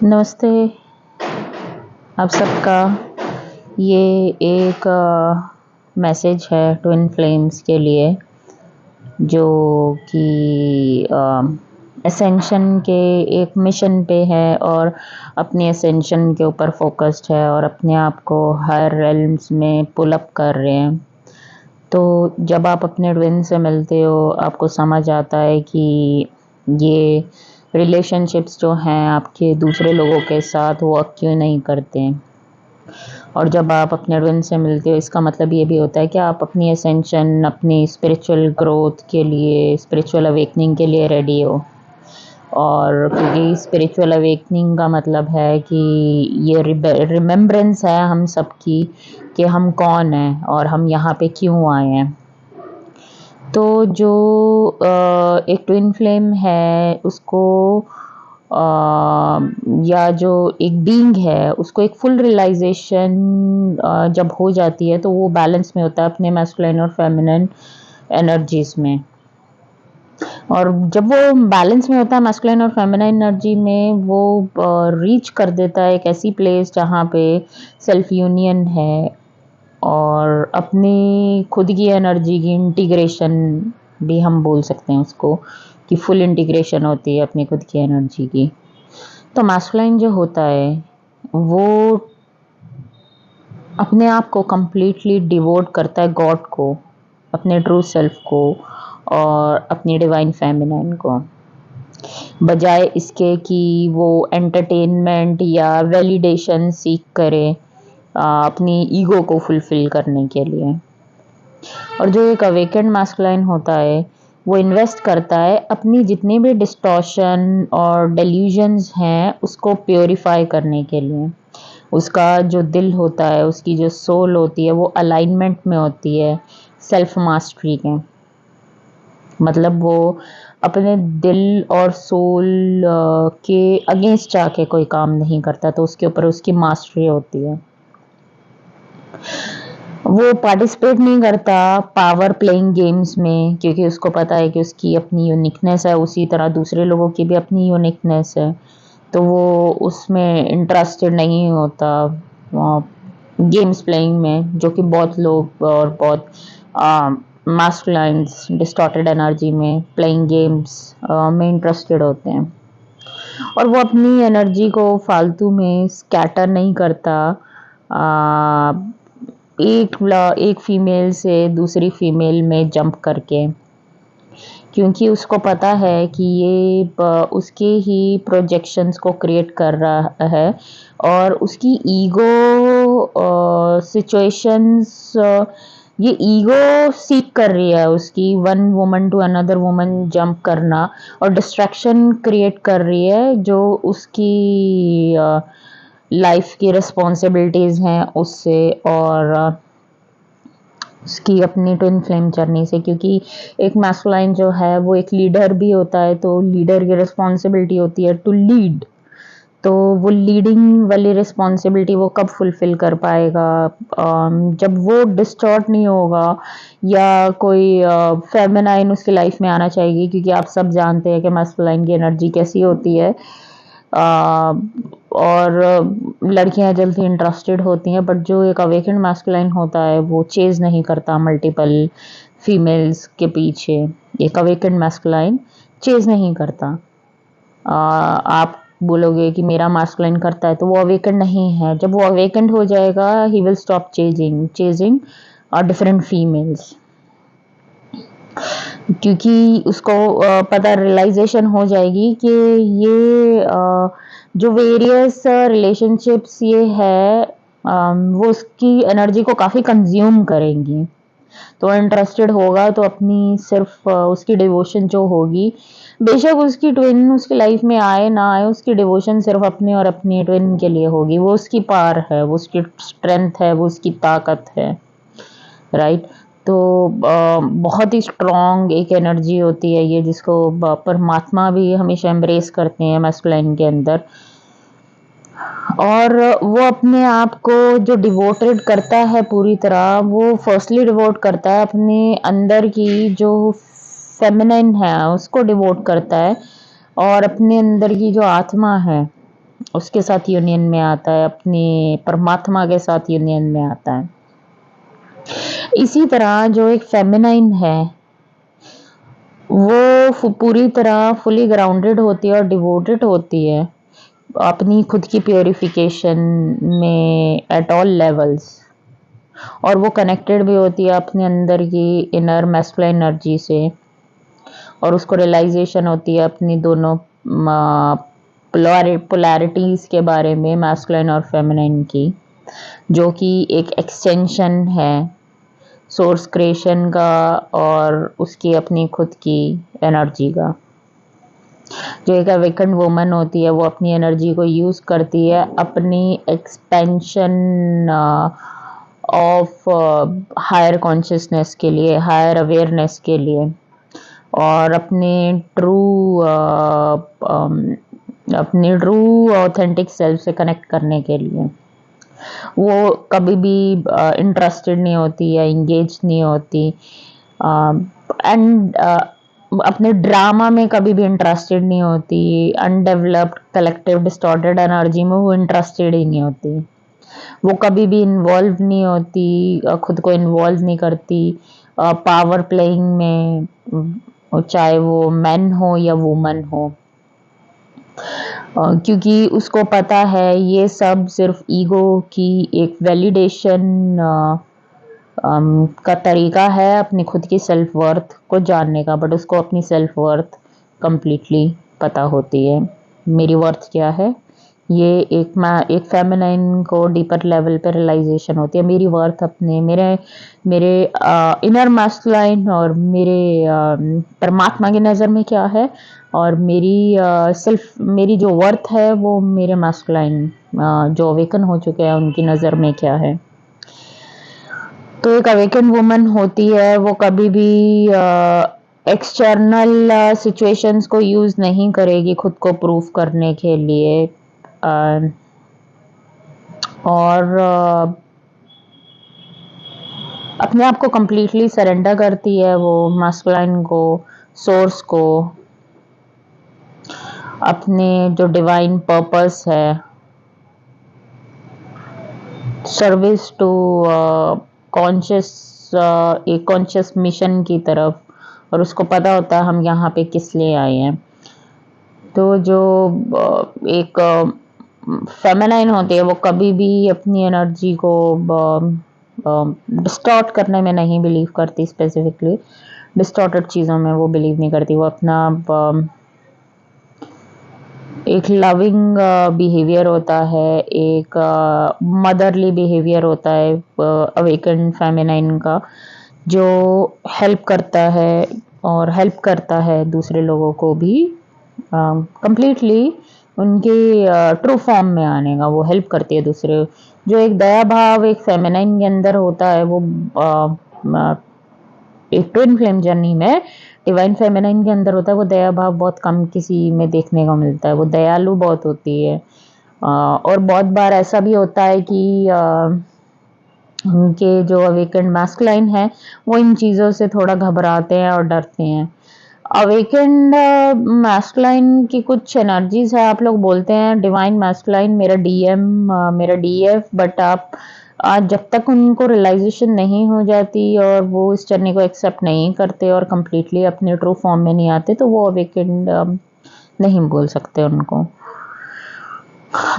नमस्ते आप सबका। ये एक मैसेज है ट्विन फ्लेम्स के लिए जो कि एसेंशन के एक मिशन पे है और अपनी एसेंशन के ऊपर फोकस्ड है और अपने आप को हर रेल्म्स में पुल अप कर रहे हैं। तो जब आप अपने ट्विन से मिलते हो आपको समझ आता है कि ये रिलेशनशिप्स जो हैं आपके दूसरे लोगों के साथ वो क्यों नहीं करते। और जब आप अपने ट्विन से मिलते हो इसका मतलब ये भी होता है कि आप अपनी एसेंशन, अपनी स्पिरिचुअल ग्रोथ के लिए, स्पिरिचुअल अवेकनिंग के लिए रेडी हो। और क्योंकि स्पिरिचुअल अवेकनिंग का मतलब है कि ये रिमेम्बरेंस है हम सबकी कि हम कौन हैं और हम यहाँ पे क्यों आए हैं। तो जो एक ट्विन फ्लेम है उसको या जो एक बीइंग है उसको एक फुल रियलाइजेशन जब हो जाती है तो वो बैलेंस में होता है अपने मैस्कुलिन और फेमिनिन एनर्जीज में। और जब वो बैलेंस में होता है मैस्कुलिन और फेमिनिन एनर्जी में वो रीच कर देता है एक ऐसी प्लेस जहाँ पे सेल्फ यूनियन है और अपनी खुद की एनर्जी की इंटीग्रेशन भी हम बोल सकते हैं उसको कि फुल इंटीग्रेशन होती है अपनी खुद की एनर्जी की। तो मैस्कुलाइन जो होता है वो अपने आप को कंप्लीटली डिवोट करता है गॉड को, अपने ट्रू सेल्फ को और अपनी डिवाइन फेमिनाइन को, बजाय इसके कि वो एंटरटेनमेंट या वैलिडेशन सीख करे अपनी ईगो को फुलफिल करने के लिए। और जो एक अवेकेंड मैस्कुलाइन होता है वो इन्वेस्ट करता है अपनी जितनी भी डिस्टॉर्शन और डेल्यूजन्स हैं उसको प्योरीफाई करने के लिए। उसका जो दिल होता है, उसकी जो सोल होती है वो अलाइनमेंट में होती है सेल्फ मास्टरी के। मतलब वो अपने दिल और सोल के अगेंस्ट जाके कोई काम नहीं करता, तो उसके ऊपर उसकी मास्टरी होती है। वो पार्टिसिपेट नहीं करता पावर प्लेइंग गेम्स में क्योंकि उसको पता है कि उसकी अपनी यूनिकनेस है, उसी तरह दूसरे लोगों की भी अपनी यूनिकनेस है, तो वो उसमें इंटरेस्टेड नहीं होता गेम्स प्लेइंग में, जो कि बहुत लोग और बहुत मास्कुलाइन्स डिस्टॉर्टेड एनर्जी में प्लेइंग गेम्स में इंटरेस्टेड होते हैं। और वो अपनी एनर्जी को फालतू में स्कैटर नहीं करता एक फीमेल से दूसरी फीमेल में जंप करके, क्योंकि उसको पता है कि ये उसके ही प्रोजेक्शंस को क्रिएट कर रहा है और उसकी ईगो सिचुएशंस ये ईगो सीख कर रही है उसकी one woman to another woman jump करना और डिस्ट्रैक्शन क्रिएट कर रही है जो उसकी लाइफ की रिस्पॉन्सिबिलिटीज़ हैं उससे और उसकी अपनी ट्विन फ्लेम जर्नी से। क्योंकि एक मैस्कुलाइन जो है वो एक लीडर भी होता है, तो लीडर की रिस्पॉन्सिबिलिटी होती है टू लीड। तो वो लीडिंग वाली रिस्पॉन्सिबिलिटी वो कब फुलफिल कर पाएगा, जब वो डिस्टॉर्ट नहीं होगा या कोई फेमिनाइन उसकी लाइफ में आना चाहिए। क्योंकि आप सब जानते हैं कि मैस्कुलाइन की एनर्जी कैसी होती है और लड़कियां जल्दी इंटरेस्टेड होती हैं, बट जो एक अवेकेंड मैस्कुलाइन होता है वो चेज नहीं करता मल्टीपल फीमेल्स के पीछे। एक अवेकेंड मैस्कुलाइन चेज नहीं करता। आप बोलोगे कि मेरा मैस्कुलाइन करता है, तो वो अवेकेंड नहीं है। जब वो अवेकेंड हो जाएगा he will stop chasing different females, क्योंकि उसको पता रियलाइजेशन हो जाएगी कि ये जो वेरियस रिलेशनशिप्स ये है वो उसकी एनर्जी को काफ़ी कंज्यूम करेंगी। तो इंटरेस्टेड होगा तो अपनी सिर्फ उसकी डिवोशन जो होगी, बेशक उसकी ट्विन उसकी लाइफ में आए ना आए, उसकी डिवोशन सिर्फ अपने और अपनी ट्विन के लिए होगी। वो उसकी पावर है, वो उसकी स्ट्रेंथ है, वो उसकी ताकत है, राइट। तो बहुत ही स्ट्रॉन्ग एक एनर्जी होती है ये, जिसको परमात्मा भी हमेशा एम्ब्रेस करते हैं मैस्कुलाइन के अंदर। और वो अपने आप को जो डिवोटेड करता है पूरी तरह, वो फर्स्टली डिवोट करता है अपने अंदर की जो फेमिनिन है उसको डिवोट करता है और अपने अंदर की जो आत्मा है उसके साथ यूनियन में आता है, अपने परमात्मा के साथ यूनियन में आता है। इसी तरह जो एक फेमिनाइन है वो पूरी तरह फुली ग्राउंडेड होती है और डिवोटेड होती है अपनी खुद की प्योरिफिकेशन में एट ऑल लेवल्स, और वो कनेक्टेड भी होती है अपने अंदर की इनर मैस्कुलाइन एनर्जी से, और उसको रियलाइजेशन होती है अपनी दोनों पोलैरिटीज के बारे में, मैस्कुलाइन और फेमिनाइन की, जो कि एक एक्सटेंशन है सोर्स क्रिएशन का और उसकी अपनी खुद की एनर्जी का। जो एक अवेकन्ड वुमन होती है वो अपनी एनर्जी को यूज करती है अपनी एक्सपेंशन ऑफ हायर कॉन्शियसनेस के लिए, हायर अवेयरनेस के लिए, और अपने ट्रू ऑथेंटिक सेल्फ से कनेक्ट करने के लिए। वो कभी भी इंटरेस्टेड नहीं होती या इंगेज नहीं होती, एंड अपने ड्रामा में कभी भी इंटरेस्टेड नहीं होती। अनडेवलप्ड कलेक्टिव डिस्टॉर्टेड एनर्जी में वो इंटरेस्टेड ही नहीं होती। वो कभी भी इन्वॉल्व नहीं होती, खुद को इन्वॉल्व नहीं करती पावर प्लेइंग में, चाहे वो मैन हो या वुमन हो, क्योंकि उसको पता है ये सब सिर्फ ईगो की एक वैलिडेशन का तरीका है अपनी खुद की सेल्फ वर्थ को जानने का। बट उसको अपनी सेल्फ वर्थ कंप्लीटली पता होती है, मेरी वर्थ क्या है। ये एक फेमिनाइन को डीपर लेवल पे रियलाइजेशन होती है, मेरी वर्थ अपने मेरे इनर मैस्कुलाइन और मेरे परमात्मा की नज़र में क्या है, और मेरी जो वर्थ है वो मेरे मैस्कुलाइन जो अवेकन हो चुके हैं उनकी नज़र में क्या है। तो एक अवेकन वुमन होती है वो कभी भी एक्सटर्नल सिचुएशंस को यूज नहीं करेगी खुद को प्रूव करने के लिए, और अपने आप को कंप्लीटली सरेंडर करती है वो मैस्कुलाइन को, सोर्स को, अपने जो डिवाइन पर्पस है, सर्विस टू एक कॉन्शियस मिशन की तरफ, और उसको पता होता है हम यहाँ पे किस लिए आए हैं। तो जो एक फेमिनाइन होती है वो कभी भी अपनी एनर्जी को डिस्टॉर्ट करने में नहीं बिलीव करती, स्पेसिफिकली डिस्टॉर्टेड चीज़ों में वो बिलीव नहीं करती। वो अपना एक लविंग बिहेवियर होता है, एक मदरली बिहेवियर होता है अवेकन फेमिनाइन का, जो हेल्प करता है और हेल्प करता है दूसरे लोगों को भी कंप्लीटली उनके ट्रू फॉर्म में आने का। वो हेल्प करती है दूसरे, जो एक दया भाव एक फेमिनाइन के अंदर होता है वो एक ट्विन फ्लेम जर्नी में डिवाइन फेमिनाइन के अंदर होता है। वो दया भाव बहुत कम किसी में देखने को मिलता है, वो दयालु बहुत होती है, और बहुत बार ऐसा भी होता है कि उनके जो अवेकेंड मैस्कुलाइन है वो इन चीज़ों से थोड़ा घबराते हैं और डरते हैं। अवेकेंड मैस्कुलाइन की कुछ एनर्जीज है, आप लोग बोलते हैं डिवाइन मैस्कुलाइन मेरा डीएम, मेरा डीएफ, बट आप जब तक उनको रियलाइजेशन नहीं हो जाती और वो इस जर्नी को एक्सेप्ट नहीं करते और कंप्लीटली अपने ट्रू फॉर्म में नहीं आते, तो वो अवेकेंड नहीं बोल सकते उनको।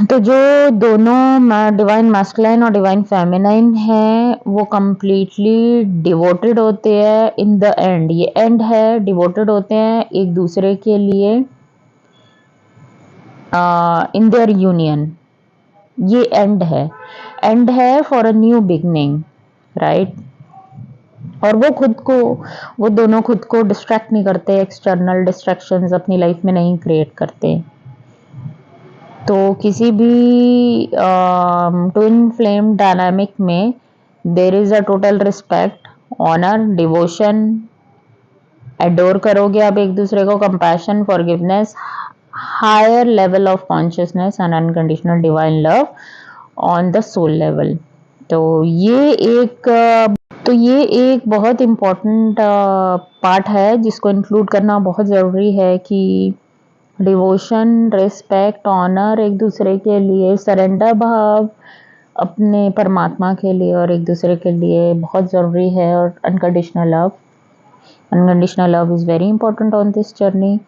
तो जो दोनों डिवाइन मैस्कुलाइन और डिवाइन फेमिनाइन है वो कंप्लीटली डिवोटेड होते हैं इन द एंड। ये एंड है, डिवोटेड होते हैं एक दूसरे के लिए इन देयर यूनियन। ये एंड है for a new beginning, right. और वो दोनों खुद को डिस्ट्रैक्ट नहीं करते, एक्सटर्नल डिस्ट्रैक्शंस अपनी लाइफ में नहीं क्रिएट करते। तो किसी भी ट्विन फ्लेम डायनामिक में there is a total respect, honour, devotion, adore करोगे आप एक दूसरे को, compassion, forgiveness, higher level of consciousness and unconditional divine love on the soul level. तो ये एक बहुत इम्पोर्टेंट पार्ट है जिसको इंक्लूड करना बहुत ज़रूरी है कि डिवोशन, रिस्पेक्ट, ऑनर एक दूसरे के लिए, सरेंडर भाव अपने परमात्मा के लिए और एक दूसरे के लिए बहुत ज़रूरी है। और unconditional love is very important on this journey.